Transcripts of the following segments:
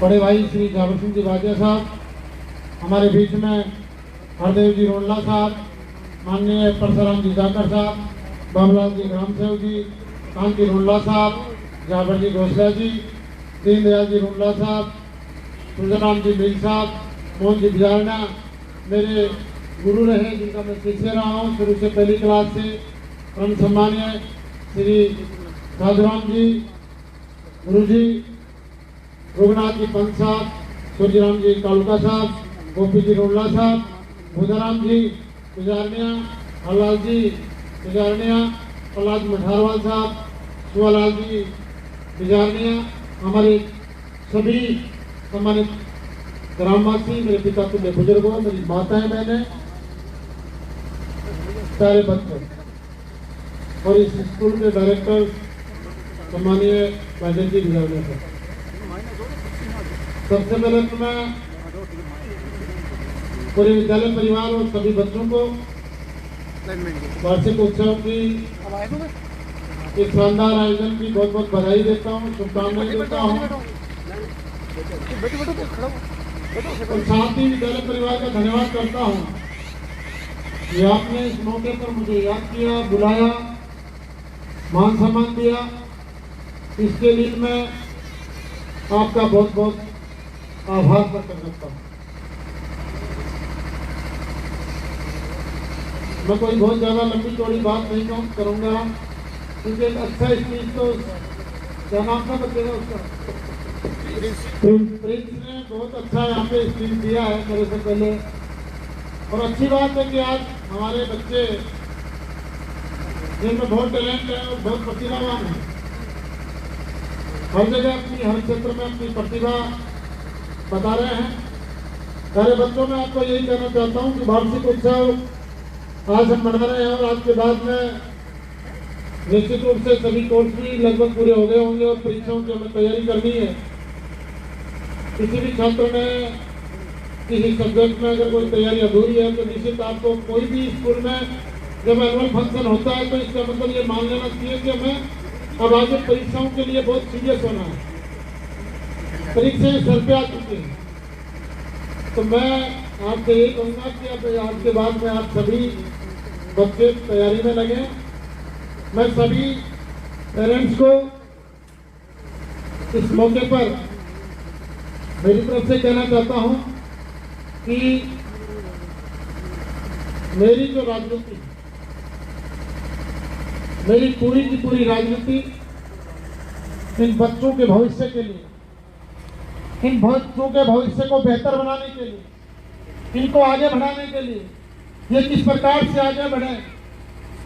बड़े भाई श्री जावर सिंह जी वाजिया साहब, हमारे बीच में हरदेव जी रोडला साहब, माननीय परसराम जी जाकर साहब, बाबूलाल जी ग्राम सेवक जी, कांति रोडला साहब, जावर जी घोसला जी, दीनदयाल जी रोडला साहब, तुलसीराम जी मील साहब, मोहन जी बिजारना, मेरे गुरु रहे जिनका मैं शिष्य रहा हूँ शुरू से पहली क्लास से, परम सम्मानीय श्री साधुराम जी गुरु जी, रघुनाथ जी पंत साहब, सूर्यराम जी कालुका साहब, गोपी जी रोडला साहब, बुधाराम जी गुजारनिया, हरलाल जी गुजारनिया, प्रहलाद मठारवाल साहब, सुवालाल जी गुजारनिया, हमारे सभी सम्मानित ग्रामवासी, मेरे पिता तुल्य बुजुर्गों, मेरी माताएं बहनें, सारे बच्चों और इस स्कूल के डायरेक्टर सम्मानीय राजेंद्र जी गुजारनिया साहब। सबसे पहले तो मैं पूरे विद्यालय परिवार और सभी बच्चों को वार्षिक उत्सव की इस शानदार आयोजन की बहुत बहुत बधाई देता हूँ, शुभकामनाएं देता हूँ और साथ ही विद्यालय परिवार का धन्यवाद करता हूँ कि आपने इस मौके पर मुझे याद किया, बुलाया, मान सम्मान दिया। इसके लिए मैं आपका बहुत बहुत आभार प्रकट करता हूँ। मैं कोई बहुत ज्यादा लंबी चौड़ी बात नहीं करूंगा क्योंकि एक अच्छा स्पीच तो क्या नाम था बच्चे का उसका प्रिंस ने बहुत अच्छा यहाँ पे स्पीच दिया है मेरे से पहले। और अच्छी बात है कि आज हमारे बच्चे जिनमें बहुत टैलेंट है और बहुत प्रतिभावान है, हर जगह अपनी हर क्षेत्र में अपनी प्रतिभा बता रहे हैं। सारे बच्चों में आपको यही कहना चाहता हूँ कि वार्षिक उत्सव आज हम मना रहे हैं और आज के बाद में निश्चित रूप से सभी कोर्स भी लगभग पूरे हो गए होंगे और परीक्षाओं की हमें तैयारी करनी है। किसी भी छात्र ने किसी सब्जेक्ट में अगर कोई तैयारी अधूरी है तो निश्चित आपको कोई भी स्कूल में जब एनुअल फंक्शन होता है तो इसका मतलब ये मान लेना चाहिए कि हमें अब आगे परीक्षाओं के लिए बहुत सीरियस होना है। परीक्षाएं सर पे आ चुकी हैं, तो मैं आपसे यही कहूँगा कि अब आज के बाद में आप सभी बच्चे तैयारी में लगे। मैं सभी पेरेंट्स को इस मौके पर मेरी तरफ से कहना चाहता हूँ कि मेरी जो राजनीति, मेरी पूरी की पूरी राजनीति इन बच्चों के भविष्य के लिए, इन बच्चों के भविष्य को बेहतर बनाने के लिए, इनको आगे बढ़ाने के लिए, ये किस प्रकार से आगे बढ़े,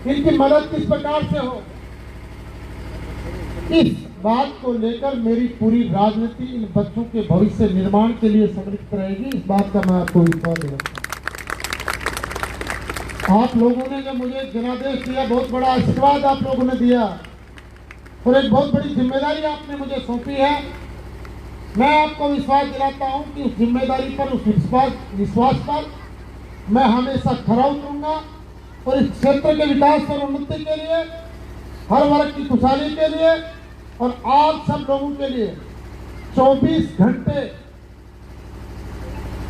इनकी मदद किस प्रकार से हो, इस बात को लेकर मेरी पूरी राजनीति इन बच्चों के भविष्य निर्माण के लिए समर्पित रहेगी। इस बात का मैं आपको विश्वास दिलाता हूं। आप लोगों ने जो मुझे जनादेश दिया, बहुत बड़ा आशीर्वाद आप लोगों ने दिया और एक बहुत बड़ी जिम्मेदारी आपने मुझे सौंपी है। मैं आपको विश्वास दिलाता हूं कि उस जिम्मेदारी पर, उस विश्वास पर मैं हमेशा खरा उतरूंगा और इस क्षेत्र के विकास और उन्नति के लिए, हर वर्ग की खुशहाली के लिए और आप सब लोगों के लिए 24 घंटे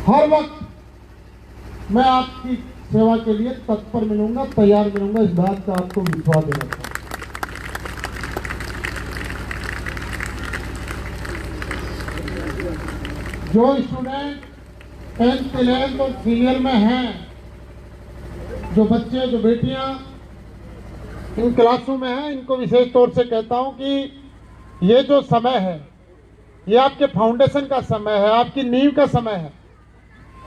हर वक्त मैं आपकी सेवा के लिए तत्पर मिलूंगा, तैयार मिलूंगा। इस बात का आपको विश्वास दिलाता हूं। जो स्टूडेंट 10th 11th और सीनियर में हैं, जो बच्चे, जो बेटियां इन क्लासों में हैं, इनको विशेष तौर से कहता हूं कि ये जो समय है, ये आपके फाउंडेशन का समय है, आपकी नींव का समय है।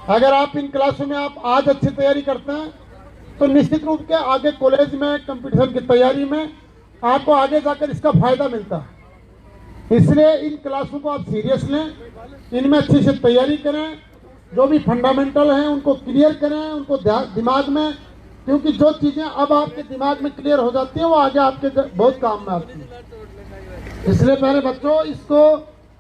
अगर आप इन क्लासों में आप आज अच्छी तैयारी करते हैं तो निश्चित रूप से आगे कॉलेज में कंपटीशन की तैयारी में आपको आगे जाकर इसका फायदा मिलता है। इसलिए इन क्लासों को आप सीरियस लें, इनमें अच्छी से तैयारी करें, जो भी फंडामेंटल हैं उनको क्लियर करें, उनको दिमाग में, क्योंकि जो चीज़ें अब आपके दिमाग में क्लियर हो जाती हैं वो आगे आपके बहुत काम में आती हैं। इसलिए पहले बच्चों, इसको,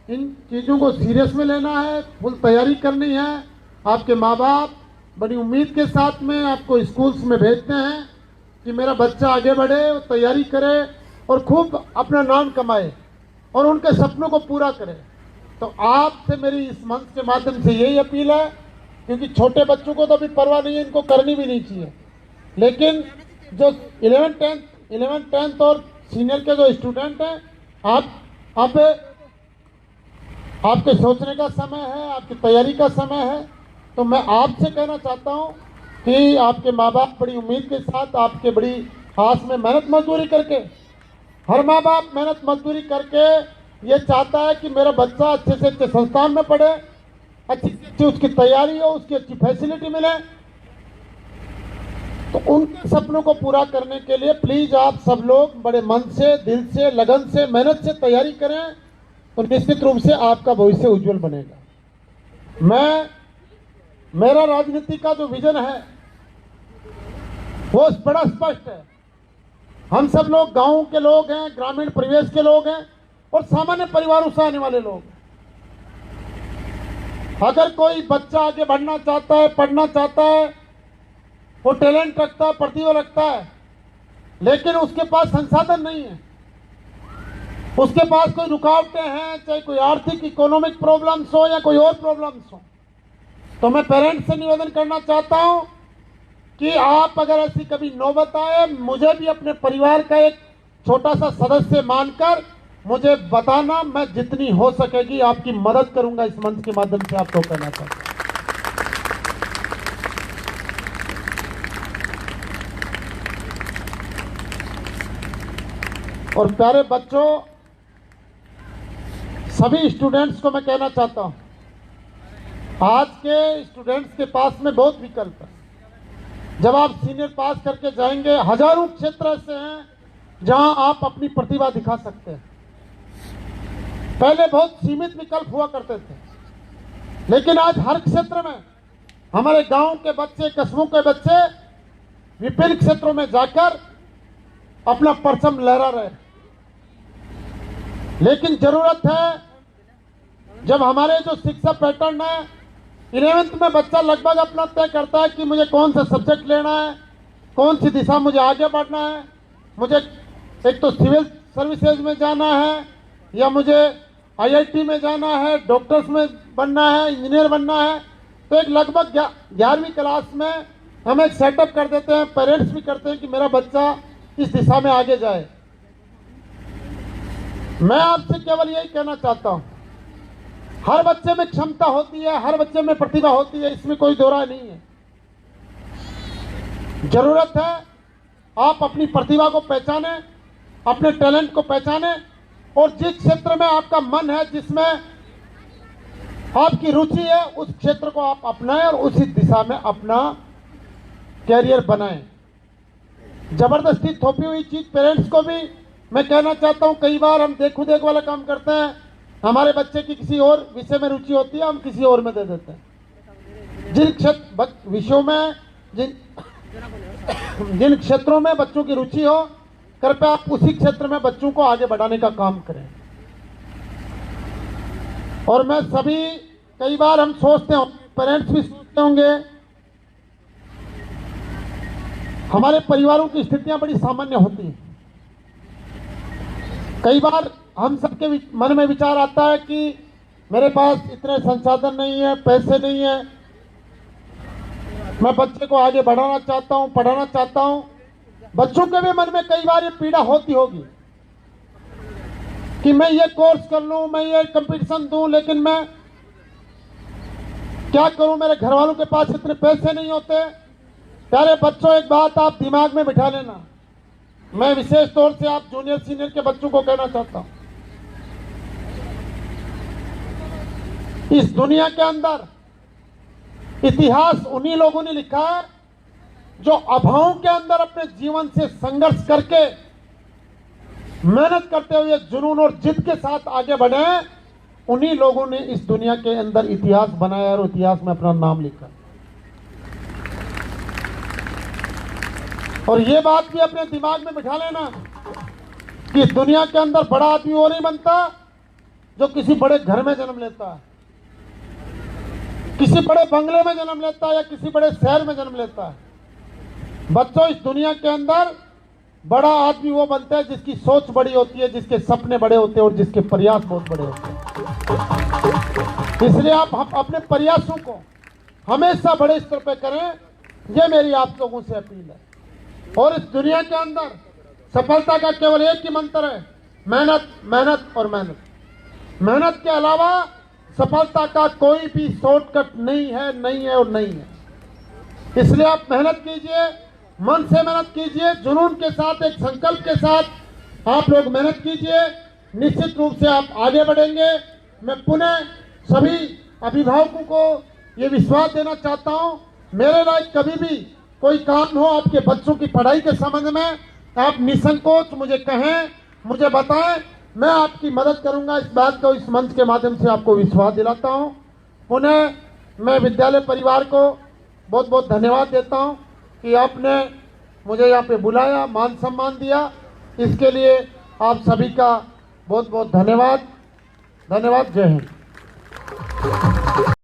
इन चीज़ों को सीरियस में लेना है, फुल तैयारी करनी है। आपके माँ बाप बड़ी उम्मीद के साथ में आपको स्कूल्स में भेजते हैं कि मेरा बच्चा आगे बढ़े, तैयारी करे और खूब अपना नाम कमाए और उनके सपनों को पूरा करे। तो आपसे मेरी इस मंच के माध्यम से यही अपील है, क्योंकि छोटे बच्चों को तो अभी परवाह नहीं है, इनको करनी भी नहीं चाहिए, लेकिन जो 11th 10th और सीनियर के जो स्टूडेंट हैं, आप आपके सोचने का समय है, आपकी तैयारी का समय है। तो मैं आपसे कहना चाहता हूं कि आपके माँ बाप बड़ी उम्मीद के साथ, आपके बड़ी आस में मेहनत मजदूरी करके, हर माँ बाप मेहनत मजदूरी करके ये चाहता है कि मेरा बच्चा अच्छे से अच्छे संस्थान में पढ़े, अच्छी से अच्छी उसकी तैयारी हो, उसकी अच्छी फैसिलिटी मिले। तो उन सपनों को पूरा करने के लिए प्लीज आप सब लोग बड़े मन से, दिल से, लगन से, मेहनत से तैयारी करें, तो निश्चित रूप से आपका भविष्य उज्जवल बनेगा। मेरा राजनीति का जो विजन है वो बड़ा स्पष्ट है। हम सब लोग गांव के लोग हैं, ग्रामीण परिवेश के लोग हैं और सामान्य परिवारों से आने वाले लोग। अगर कोई बच्चा आगे बढ़ना चाहता है, पढ़ना चाहता है, वो टैलेंट रखता है, प्रतिभा रखता है, लेकिन उसके पास संसाधन नहीं है, उसके पास कोई रुकावटें हैं, चाहे कोई आर्थिक इकोनॉमिक प्रॉब्लम्स हो या कोई और प्रॉब्लम्स हो, तो मैं पेरेंट्स से निवेदन करना चाहता हूं कि आप अगर ऐसी कभी नौबत आए, मुझे भी अपने परिवार का एक छोटा सा सदस्य मानकर मुझे बताना, मैं जितनी हो सकेगी आपकी मदद करूंगा। इस मंच के माध्यम से आपको कहना चाहता हूं। और प्यारे बच्चों, सभी स्टूडेंट्स को मैं कहना चाहता हूं, आज के स्टूडेंट्स के पास में बहुत विकल्प है। जब आप सीनियर पास करके जाएंगे, हजारों क्षेत्र ऐसे हैं जहां आप अपनी प्रतिभा दिखा सकते हैं। पहले बहुत सीमित विकल्प हुआ करते थे, लेकिन आज हर क्षेत्र में हमारे गांव के बच्चे, कस्बों के बच्चे विभिन्न क्षेत्रों में जाकर अपना परचम लहरा रहे। लेकिन जरूरत है, जब हमारे जो शिक्षा पैटर्न है, 11th में बच्चा लगभग अपना तय करता है कि मुझे कौन सा सब्जेक्ट लेना है, कौन सी दिशा मुझे आगे बढ़ना है, मुझे एक तो सिविल सर्विसेज में जाना है, या मुझे IIT में जाना है, डॉक्टर्स में बनना है, इंजीनियर बनना है। तो एक लगभग 11वीं क्लास में हम एक सेटअप कर देते हैं, पेरेंट्स भी करते हैं कि मेरा बच्चा इस दिशा में आगे जाए। मैं आपसे केवल यही कहना चाहता हूं, हर बच्चे में क्षमता होती है, हर बच्चे में प्रतिभा होती है, इसमें कोई दो राय नहीं है। जरूरत है आप अपनी प्रतिभा को पहचाने, अपने टैलेंट को पहचाने, और जिस क्षेत्र में आपका मन है, जिसमें आपकी रुचि है, उस क्षेत्र को आप अपनाएं और उसी दिशा में अपना कैरियर बनाएं। जबरदस्ती थोपी हुई चीज पेरेंट्स को भी मैं कहना चाहता हूं, कई बार हम देखो देख वाला काम करते हैं, हमारे बच्चे की किसी और विषय में रुचि होती है, हम किसी और में दे देते हैं। जिन विषयों में, जिन क्षेत्रों में बच्चों की रुचि हो, कृपया आप उसी क्षेत्र में बच्चों को आगे बढ़ाने का काम करें। और मैं सभी, कई बार हम सोचते हैं, पेरेंट्स भी सोचते होंगे, हमारे परिवारों की स्थितियां बड़ी सामान्य होती हैं। कई बार हम सबके मन में विचार आता है कि मेरे पास इतने संसाधन नहीं है, पैसे नहीं है, मैं बच्चे को आगे बढ़ाना चाहता हूं, पढ़ाना चाहता हूं। बच्चों के भी मन में कई बार ये पीड़ा होती होगी कि मैं ये कोर्स कर लूं, मैं ये कंपटीशन दूं, लेकिन मैं क्या करूं, मेरे घर वालों के पास इतने पैसे नहीं होते। प्यारे बच्चों, एक बात आप दिमाग में बिठा लेना, मैं विशेष तौर से आप जूनियर सीनियर के बच्चों को कहना चाहता हूं, इस दुनिया के अंदर इतिहास उन्हीं लोगों ने लिखा है जो अभावों के अंदर अपने जीवन से संघर्ष करके, मेहनत करते हुए, जुनून और जिद के साथ आगे बढ़े। उन्हीं लोगों ने इस दुनिया के अंदर इतिहास बनाया और इतिहास में अपना नाम लिखा। और ये बात भी अपने दिमाग में बिठा लेना कि इस दुनिया के अंदर बड़ा आदमी वो नहीं बनता जो किसी बड़े घर में जन्म लेता है, किसी बड़े बंगले में जन्म लेता है, या किसी बड़े शहर में जन्म लेता है। बच्चों, इस दुनिया के अंदर बड़ा आदमी वो बनता है जिसकी सोच बड़ी होती है, जिसके सपने बड़े होते हैं और जिसके प्रयास बहुत बड़े होते हैं। इसलिए आप अपने प्रयासों को हमेशा बड़े स्तर पर करें, ये मेरी आप लोगों से अपील है। और इस दुनिया के अंदर सफलता का केवल एक ही मंत्र है, मेहनत, मेहनत और मेहनत। मेहनत के अलावा सफलता का कोई भी शॉर्टकट नहीं है, नहीं है और नहीं है। इसलिए आप मेहनत कीजिए, मन से मेहनत कीजिए, जुनून के साथ, एक संकल्प के साथ आप लोग मेहनत कीजिए, निश्चित रूप से आप आगे बढ़ेंगे। मैं पुनः सभी अभिभावकों को ये विश्वास देना चाहता हूँ, मेरे लायक कभी भी कोई काम हो आपके बच्चों की पढ़ाई के संबंध में, आप निसंकोच मुझे कहें, मुझे बताएं, मैं आपकी मदद करूंगा। इस बात को इस मंच के माध्यम से आपको विश्वास दिलाता हूं। पुनः मैं विद्यालय परिवार को बहुत बहुत धन्यवाद देता हूं कि आपने मुझे यहाँ पे बुलाया, मान सम्मान दिया, इसके लिए आप सभी का बहुत बहुत धन्यवाद। धन्यवाद। जय हिंद।